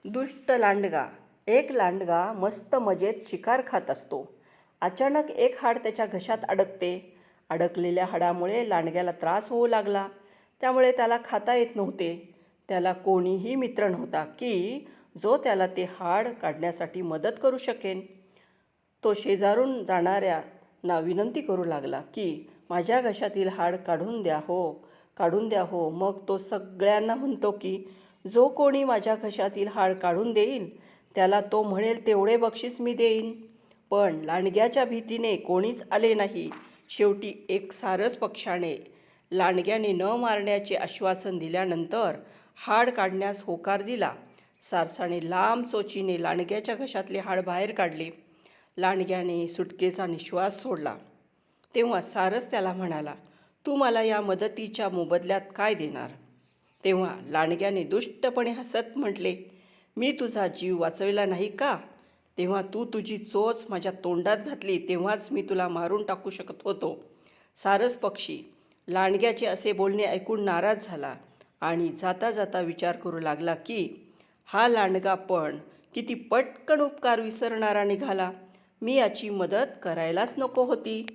दुष्ट लांडगा. एक लांडगा मस्त मजेत शिकार खात असतो. अचानक एक हाड त्याच्या घशात अडकते. अडकलेल्या हाडामुळे लांडग्याला त्रास होऊ लागला. त्यामुळे त्याला खाता येत नव्हते. त्याला कोणीही मित्र नव्हता की जो त्याला ते हाड काढण्यासाठी मदत करू शकेन. तो शेजारून जाणाऱ्यांना विनंती करू लागला की माझ्या घशातील हाड काढून द्या हो, काढून द्या हो. मग तो सगळ्यांना म्हणतो की जो कोणी माझ्या घशातील हाड काढून देईल त्याला तो म्हणेल तेवढे बक्षीस मी देईन. पण लांडग्याच्या भीतीने कोणीच आले नाही. शेवटी एक सारस पक्ष्याने लांडग्याने न मारण्याचे आश्वासन दिल्यानंतर हाड काढण्यास होकार दिला. सारसाने लांब चोचीने लांडग्याच्या घशातले हाड बाहेर काढले. लांडग्याने सुटकेचा निश्वास सोडला. तेव्हा सारस त्याला म्हणाला, तू मला या मदतीच्या मोबदल्यात काय देणार? तेव्हा लांडग्याने दुष्टपणे हसत म्हटले, मी तुझा जीव वाचविला नाही का? तेव्हा तू तुझी चोच माझ्या तोंडात घातली तेव्हाच मी तुला मारून टाकू शकत होतो. सारस पक्षी लांडग्याचे असे बोलणे ऐकून नाराज झाला आणि जाता जाता विचार करू लागला की हा लांडगा पण किती पटकन उपकार विसरणारा निघाला. मी याची मदत करायलाच नको होती.